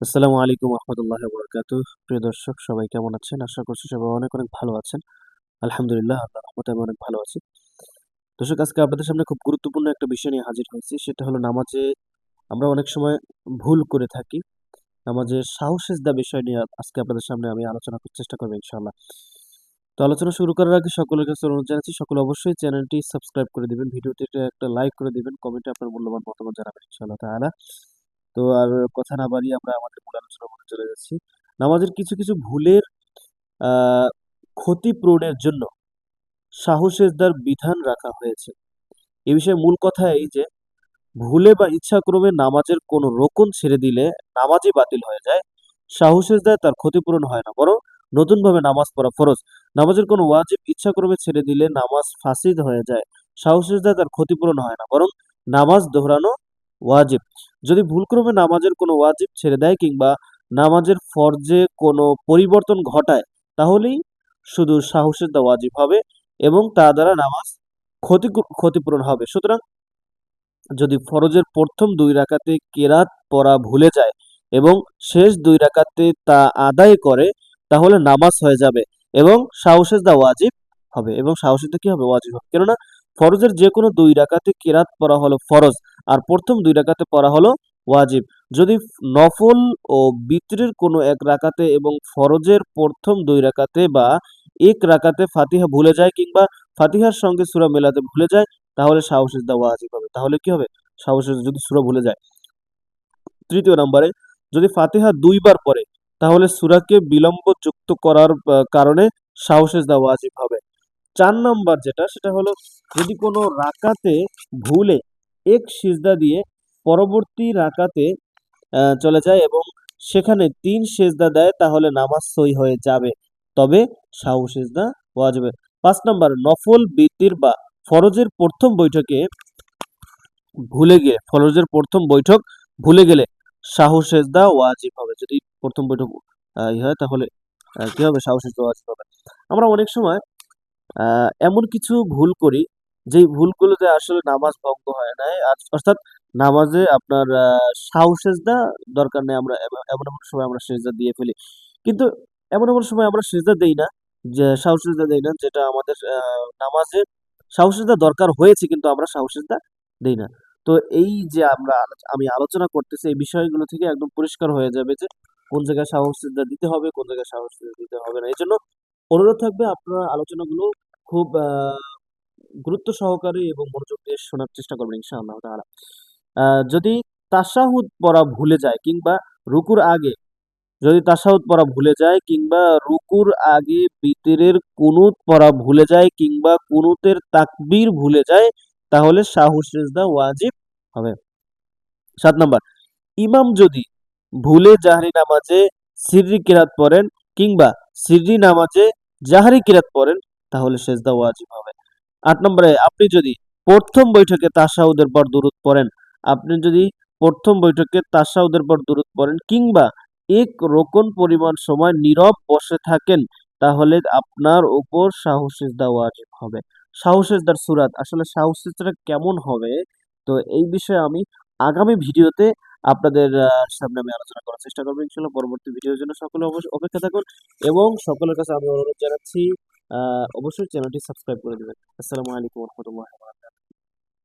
আসসালামু আলাইকুম রহমতুল্লাহি ওয়া বারাকাতুহু। প্রিয় দর্শক সবাই কেমন আছেন? আশা করছি সবাই অনেক, অনেক ভালো আছেন। আলহামদুলিল্লাহ আল্লাহর রহমতে আমি অনেক ভালো আছি। দর্শক আজকে আপনাদের সামনে খুব গুরুত্বপূর্ণ একটা বিষয় নিয়ে হাজির হয়েছি। সেটা হলো নামাজে আমরা অনেক সময় ভুল করে থাকি। নামাজের সাহু-সিজদা বিষয় নিয়ে আজকে আপনাদের সামনে আমি আলোচনা করার চেষ্টা করব ইনশাআল্লাহ। তো আলোচনা শুরু করার আগে সকলের কাছে অনুরোধ জানাচ্ছি সকলে অবশ্যই চ্যানেলটি সাবস্ক্রাইব করে দিবেন। ভিডিওটিতে একটা লাইক করে দিবেন। কমেন্টে আপনার মূল্যবান মতামত জানাবেন ইনশাআল্লাহ তাআলা। তো আর কথা না বাড়িয়ে আমরা আমাদের মূল আলোচনার মধ্যে চলে যাচ্ছি। নামাজের কিছু, কিছু ভুলের আ ক্ষতিপূরণের জন্য সাহু-সিজদার বিধান রাখা হয়েছে। এ বিষয়ে মূল কথা এই যে, ভুলে বা ইচ্ছাক্রমে নামাজের কোনো রোকন ছেড়ে দিলে নামাজই বাতিল হয়ে যায়। সাহু-সিজদায় তার ক্ষতিপূরণ হয় না, বরং নতুনভাবে নামাজ পড়া ফরজ। নামাজের কোনো ওয়াজিব ইচ্ছাক্রমে ছেড়ে দিলে নামাজ ফাসিদ হয়ে যায়। সাহু-সিজদায় তার ক্ষতিপূরণ হয় না, বরং নামাজ দোহরানো ওয়াজিব। যদি ভুলক্রমে নামাজের কোনো ওয়াজিব ছেড়ে দেয় কিংবা নামাজের ফরজে কোনো পরিবর্তন ঘটায়, তাহলেই শুধু সাহু-সিজদা ওয়াজিব হবে এবং তা দ্বারা নামাজ ক্ষতিপূরণ হবে। সুতরাং যদি ফরজের প্রথম ২ রাকাতে কেরাত পড়া ভুলে যায় এবং শেষ ২ রাকাতে তা আদায় করে, তাহলে নামাজ হয়ে যাবে এবং সাহু-সিজদা ওয়াজিব হবে এবং সাহু-সিজদা কি হবে? ওয়াজিব হবে। কেননা ফরজের যেকোনো ২ রাকাতে কেরাত পড়া হলো ফরজ আর প্রথম ২ রাকাতে পড়া হলো ওয়াজিব। যদি নফল ও বিতরের কোনো ১ রাকাতে এবং ফরজের প্রথম ২ রাকাতে বা ১ রাকাতে ফাতিহা ভুলে যায় কিংবা ফাতিহার সঙ্গে সূরা মেলাতে ভুলে যায়, তাহলে সাহু-সিজদা ওয়াজিব হবে। তাহলে কি হবে? সাহু-সিজদা যদি সূরা ভুলে যায়। ৩য় নম্বরে যদি ফাতিহা ২ বার পড়ে, তাহলে সূরাকে বিলম্ব যুক্ত করার কারণে সাহু-সিজদা ওয়াজিব হবে। ৪ নাম্বার যেটা সেটা হলো যদি কোনো রাকাতে ভুলে এক সিজদা দিয়ে পরবর্তী রাকাতে চলে যায় এবং সেখানে ৩ সেজদা দেয়, তাহলে নামাজ সই হয়ে যাবে। তবে সাহু-সিজদা ওয়াজিব হবে। ৫ নাম্বার নফল, বিতির বা ফরজের ১ম বৈঠকে ফরজের ১ম বৈঠক ভুলে গেলে সাহু-সিজদা ওয়াজিব হবে। যদি ১ম বৈঠক হয় তাহলে কি হবে? সাহু-সিজদা ওয়াজিব হবে। আমরা অনেক সময় আ এমন কিছু ভুল করি, যেই ভুলগুলোতে আসলে নামাজ ভঙ্গ হয় নাই। অর্থাৎ নামাজে আপনার সাহু-সিজদা দরকার নেই। আমরা এমন, এমন সময় আমরা সিজদা দিয়ে ফেলি। কিন্তু এমন, এমন সময় আমরা সিজদা দেই না, যে সাহু-সিজদা দেই না যেটা আমাদের নামাজে সাহু-সিজদা দরকার হয়েছে কিন্তু আমরা সাহু-সিজদা দেই না। তো এই যে আমি আলোচনা করতেছি এই বিষয়গুলো থেকে একদম পরিষ্কার হয়ে যাবে যে কোন জায়গায় সাহু-সিজদা দিতে হবে, কোন জায়গায় সাহু-সিজদা দিতে হবে না। এজন্য অনুরোধ থাকবে আপনারা আলোচনাগুলো খুব গুরুত্ব সহকারে এবং মনোযোগ দিয়ে শোনার চেষ্টা করবেন ইনশাআল্লাহ তাআলা। আ যদি তাশাহুদ পড়া ভুলে যায় কিংবা রুকুর আগে যদি তাশাহুদ পড়া ভুলে যায় কিংবা রুকুর আগে বিতরের কুনুত পড়া ভুলে যায় কিংবা কুনুতের তাকবীর ভুলে যায়, তাহলে সাহু সিজদা ওয়াজিব হবে। ৭ নাম্বার ইমাম যদি ভুলে জাহরি নামাজে সিররি কিরাত পড়েন কিংবা সিররি নামাজে জাহরি কিরাত পড়েন, তাহলে সেজদা ওয়াজিব হবে। ৮ নম্বরে আপনি যদি ১ম বৈঠকে তাশাহুদের পর দুরূদ পড়েন, আপনি যদি ১ম বৈঠকে তাশাহুদের পর দুরূদ পড়েন কিংবা এক রোকন পরিমাণ সময় নীরব বসে থাকেন, তাহলে আপনার উপর সাহু সিজদা ওয়াজিব হবে। সাহু সিজদার সূরাত আসলে সাহু সিজদাটা কেমন হবে? তো এই বিষয়ে আমি আগামী ভিডিওতে আপনাদের সামনে আমি আলোচনা করার চেষ্টা করব ইনশাআল্লাহ। পরবর্তী ভিডিওর জন্য সকলে অপেক্ষা থাকুন এবং সকলের কাছে আমি অনুরোধ জানাচ্ছি অবশ্যই চ্যানেলটি সাবস্ক্রাইব করে দিবেন। আসসালামু আলাইকুম ওয়া রাহমাতুল্লাহি ওয়া বারাকাতুহু।